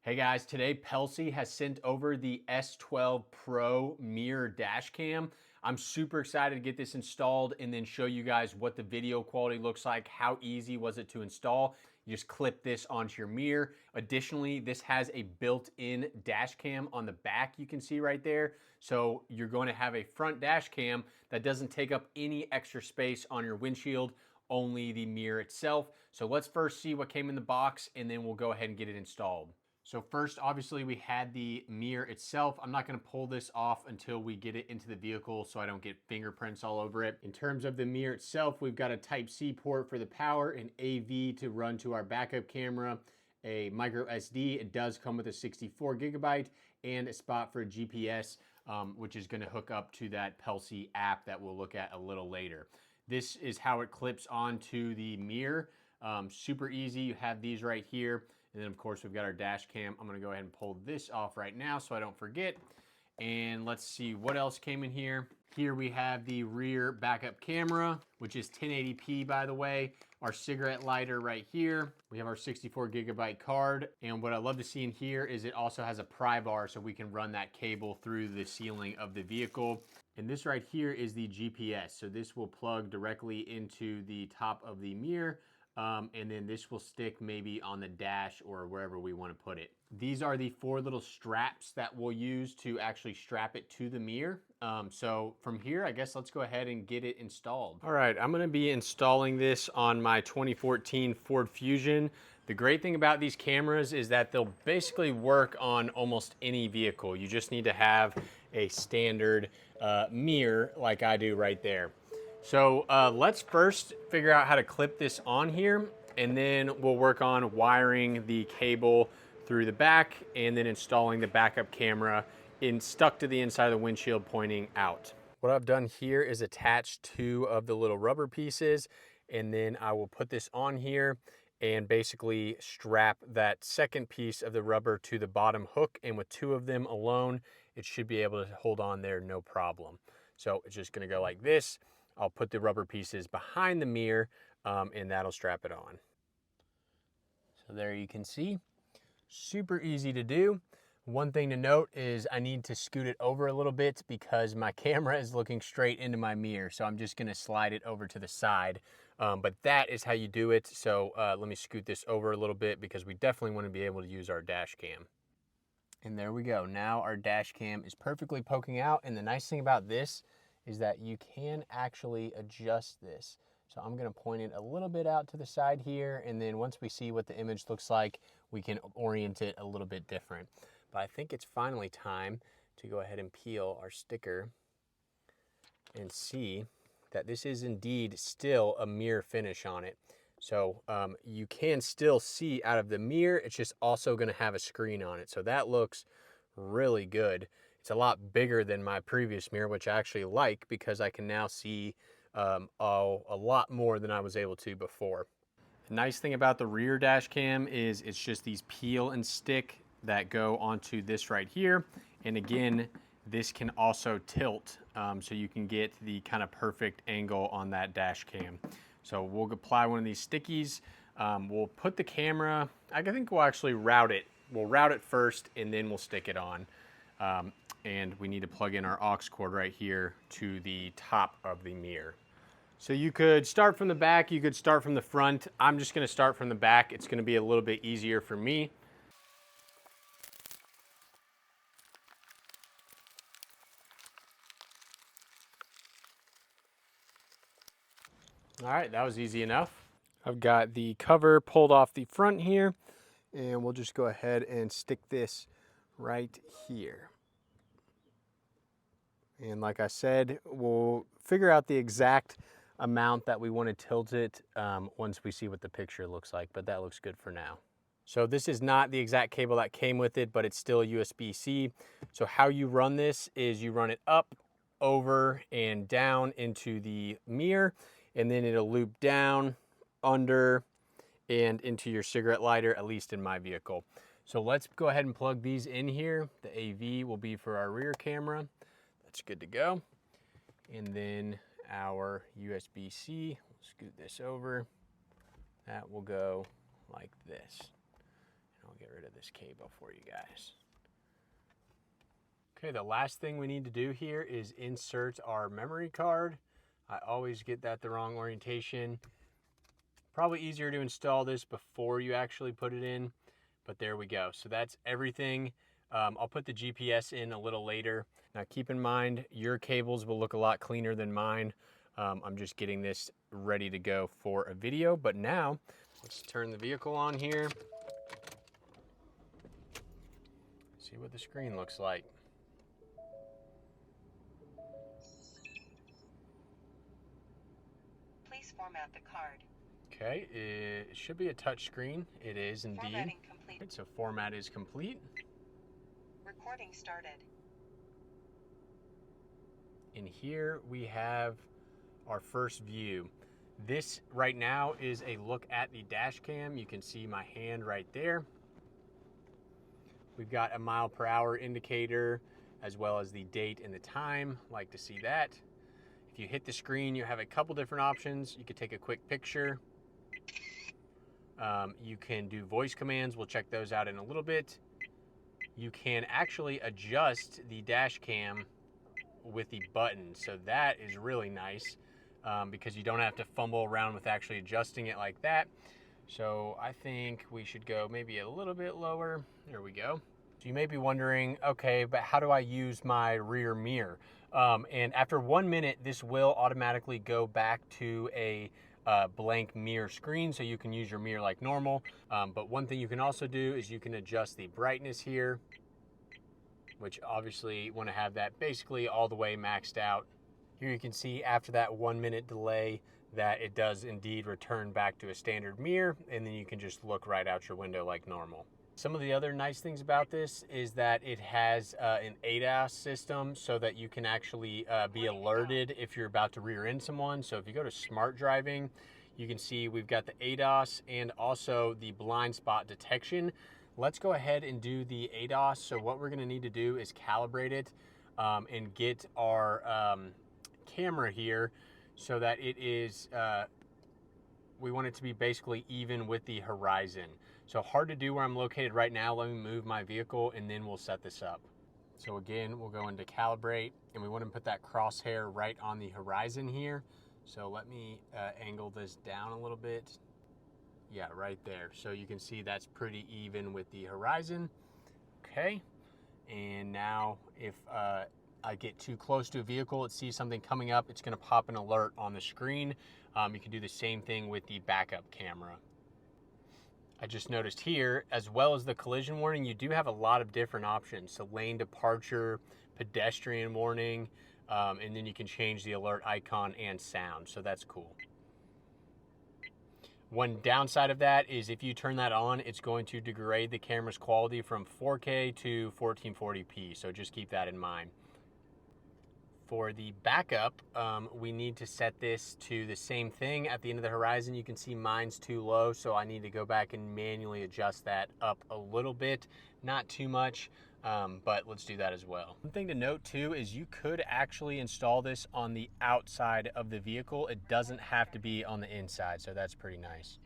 Hey guys, today Pelsee has sent over the S12 Pro mirror dash cam. I'm super excited to get this installed and then show you guys what the video quality looks like. How easy was it to install? You just clip this onto your mirror. Additionally, this has a built-in dash cam on the back you can see right there. So you're going to have a front dash cam that doesn't take up any extra space on your windshield, only the mirror itself. So let's first see what came in the box and then we'll go ahead and get it installed. So first, obviously, we had the mirror itself. I'm not going to pull this off until we get it into the vehicle so I don't get fingerprints all over it. In terms of the mirror itself, we've got a Type-C port for the power, an AV to run to our backup camera, a micro SD. It does come with a 64 gigabyte and a spot for a GPS, which is going to hook up to that Pelsee app that we'll look at a little later. This is how it clips onto the mirror. Super easy. You have these right here. And then of course we've got our dash cam. I'm gonna go ahead and pull this off right now so I don't forget. And let's see what else came in here. Here we have the rear backup camera, which is 1080p by the way. Our cigarette lighter right here. We have our 64 gigabyte card. And what I love to see in here is it also has a pry bar so we can run that cable through the ceiling of the vehicle. And this right here is the GPS. So this will plug directly into the top of the mirror. And then this will stick maybe on the dash or wherever we want to put it. These are the 4 little straps that we'll use to actually strap it to the mirror. So from here, I guess let's go ahead and get it installed. All right, I'm gonna be installing this on my 2014 Ford Fusion. The great thing about these cameras is that they'll basically work on almost any vehicle. You just need to have a standard mirror like I do right there. So let's first figure out how to clip this on here, and then we'll work on wiring the cable through the back and then installing the backup camera stuck to the inside of the windshield pointing out. What I've done here is attach 2 of the little rubber pieces, and then I will put this on here and basically strap that second piece of the rubber to the bottom hook, and with 2 of them alone, it should be able to hold on there no problem. So it's just gonna go like this. I'll put the rubber pieces behind the mirror and that'll strap it on. So there you can see, super easy to do. One thing to note is I need to scoot it over a little bit because my camera is looking straight into my mirror. So I'm just gonna slide it over to the side. But that is how you do it. So let me scoot this over a little bit because we definitely wanna be able to use our dash cam. And there we go. Now our dash cam is perfectly poking out. And the nice thing about this is that you can actually adjust this. So I'm gonna point it a little bit out to the side here, and then once we see what the image looks like, we can orient it a little bit different. But I think it's finally time to go ahead and peel our sticker and see that this is indeed still a mirror finish on it. So you can still see out of the mirror, it's just also gonna have a screen on it. So that looks really good. It's a lot bigger than my previous mirror, which I actually like because I can now see a lot more than I was able to before. The nice thing about the rear dash cam is it's just these peel and stick that go onto this right here. And again, this can also tilt so you can get the kind of perfect angle on that dash cam. So we'll apply one of these stickies. We'll put the camera, I think we'll actually route it. We'll route it first and then we'll stick it on. And we need to plug in our aux cord right here to the top of the mirror. So you could start from the back, you could start from the front. I'm just gonna start from the back. It's gonna be a little bit easier for me. All right, that was easy enough. I've got the cover pulled off the front here, and we'll just go ahead and stick this right here. And like I said, we'll figure out the exact amount that we want to tilt it once we see what the picture looks like, but that looks good for now. So this is not the exact cable that came with it, but it's still USB-C. So how you run this is you run it up, over, and down into the mirror, and then it'll loop down, under, and into your cigarette lighter, at least in my vehicle. So let's go ahead and plug these in here. The AV will be for our rear camera. That's good to go. And then our USB-C, we'll scoot this over. That will go like this. And I'll get rid of this cable for you guys. Okay, the last thing we need to do here is insert our memory card. I always get that the wrong orientation. Probably easier to install this before you actually put it in, but there we go. So that's everything. I'll put the GPS in a little later. Now keep in mind, your cables will look a lot cleaner than mine. I'm just getting this ready to go for a video, but now let's turn the vehicle on here. See what the screen looks like. Please format the card. Okay, it should be a touch screen. It is indeed. Formatting complete. Right, so format is complete. Recording started. And here we have our first view. This right now is a look at the dash cam. You can see my hand right there. We've got a mile/hour indicator as well as the date and the time. Like to see that. If you hit the screen, you have a couple different options. You could take a quick picture. You can do voice commands. We'll check those out in a little bit. You can actually adjust the dash cam with the button. So that is really nice because you don't have to fumble around with actually adjusting it like that. So I think we should go maybe a little bit lower. There we go. So you may be wondering, okay, but how do I use my rear mirror? And after 1 minute, this will automatically go back to a blank mirror screen, so you can use your mirror like normal. But one thing you can also do is you can adjust the brightness here, which obviously want to have that basically all the way maxed out. Here you can see after that 1 minute delay that it does indeed return back to a standard mirror, and then you can just look right out your window like normal. Some of the other nice things about this is that it has an ADAS system so that you can actually be alerted if you're about to rear end someone. So if you go to smart driving, you can see we've got the ADAS and also the blind spot detection. Let's go ahead and do the ADAS. So what we're gonna need to do is calibrate it and get our camera here so that it is, we want it to be basically even with the horizon. So hard to do where I'm located right now. Let me move my vehicle and then we'll set this up. So again, we'll go into calibrate and we want to put that crosshair right on the horizon here. So let me angle this down a little bit. Yeah, right there. So you can see that's pretty even with the horizon. Okay. And now if I get too close to a vehicle, it sees something coming up, it's going to pop an alert on the screen. You can do the same thing with the backup camera. I just noticed here, as well as the collision warning, you do have a lot of different options. So lane departure, pedestrian warning, and then you can change the alert icon and sound. So that's cool. One downside of that is if you turn that on, it's going to degrade the camera's quality from 4K to 1440p. So just keep that in mind. For the backup, we need to set this to the same thing at the end of the horizon. You can see mine's too low, so I need to go back and manually adjust that up a little bit. Not too much, but let's do that as well. One thing to note too is you could actually install this on the outside of the vehicle. It doesn't have to be on the inside, so that's pretty nice.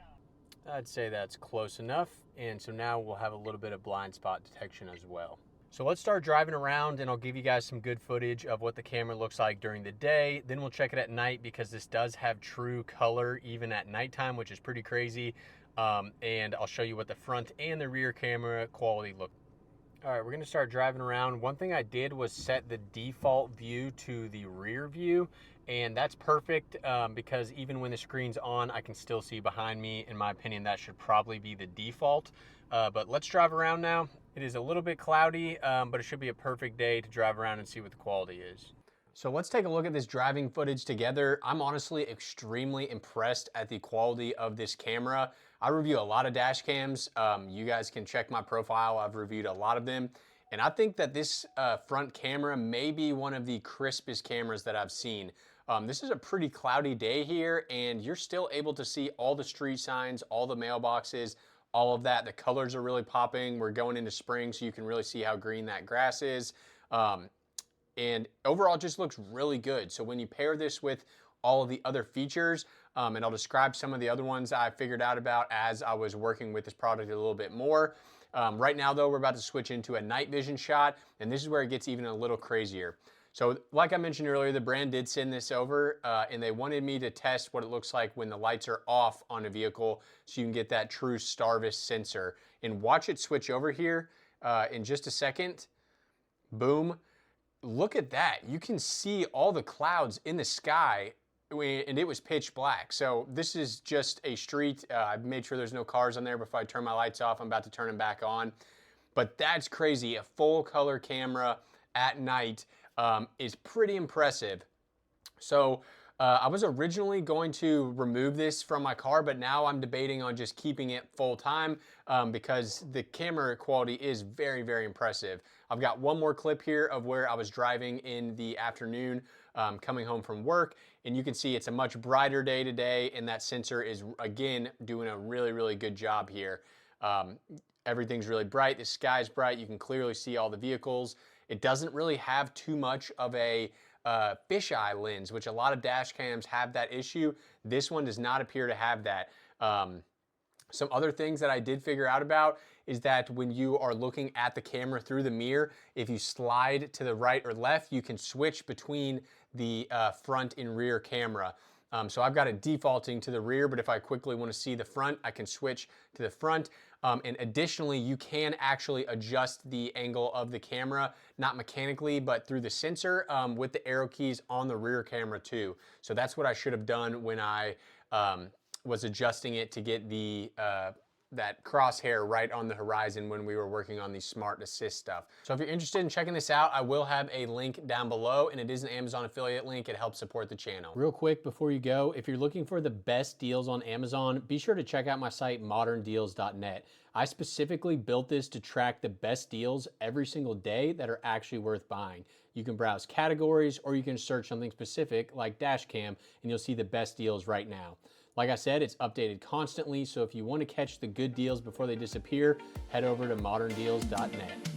I'd say that's close enough, and so now we'll have a little bit of blind spot detection as well. So let's start driving around and I'll give you guys some good footage of what the camera looks like during the day. Then we'll check it at night because this does have true color even at nighttime, which is pretty crazy. And I'll show you what the front and the rear camera quality look. All right, we're gonna start driving around. One thing I did was set the default view to the rear view, and that's perfect because even when the screen's on, I can still see behind me. In my opinion, that should probably be the default. But let's drive around now. It is a little bit cloudy, but it should be a perfect day to drive around and see what the quality is. So let's take a look at this driving footage together. I'm honestly extremely impressed at the quality of this camera. I review a lot of dash cams. You guys can check my profile. I've reviewed a lot of them. And I think that this front camera may be one of the crispest cameras that I've seen. This is a pretty cloudy day here, and you're still able to see all the street signs, all the mailboxes, all of that. The colors are really popping. We're going into spring, so you can really see how green that grass is. And overall, it just looks really good. So when you pair this with all of the other features, and I'll describe some of the other ones I figured out about as I was working with this product a little bit more, Right now though, we're about to switch into a night vision shot, and this is where it gets even a little crazier. So like I mentioned earlier, the brand did send this over and they wanted me to test what it looks like when the lights are off on a vehicle so you can get that true STARVIS sensor. And watch it switch over here in just a second. Boom. Look at that. You can see all the clouds in the sky and it was pitch black. So this is just a street. I've made sure there's no cars on there before I turn my lights off. I'm about to turn them back on. But that's crazy. A full color camera at night is pretty impressive. So I was originally going to remove this from my car, but now I'm debating on just keeping it full time because the camera quality is very, very impressive. I've got one more clip here of where I was driving in the afternoon coming home from work, and you can see it's a much brighter day today, and that sensor is again doing a really, really good job here. Everything's really bright, the sky's bright, you can clearly see all the vehicles. It doesn't really have too much of a fisheye lens, which a lot of dash cams have that issue. This one does not appear to have that. Some other things that I did figure out about is that when you are looking at the camera through the mirror, if you slide to the right or left, you can switch between the front and rear camera. So I've got it defaulting to the rear, but if I quickly want to see the front, I can switch to the front. And additionally, you can actually adjust the angle of the camera, not mechanically, but through the sensor with the arrow keys on the rear camera too. So that's what I should have done when I was adjusting it to get the that crosshair right on the horizon when we were working on the smart assist stuff. So if you're interested in checking this out, I will have a link down below, and it is an Amazon affiliate link. It helps support the channel. Real quick before you go, if you're looking for the best deals on Amazon, be sure to check out my site moderndeals.net. I specifically built this to track the best deals every single day that are actually worth buying. You can browse categories, or you can search something specific like dash cam, and you'll see the best deals right now. Like I said, it's updated constantly, so if you want to catch the good deals before they disappear, head over to moderndeals.net.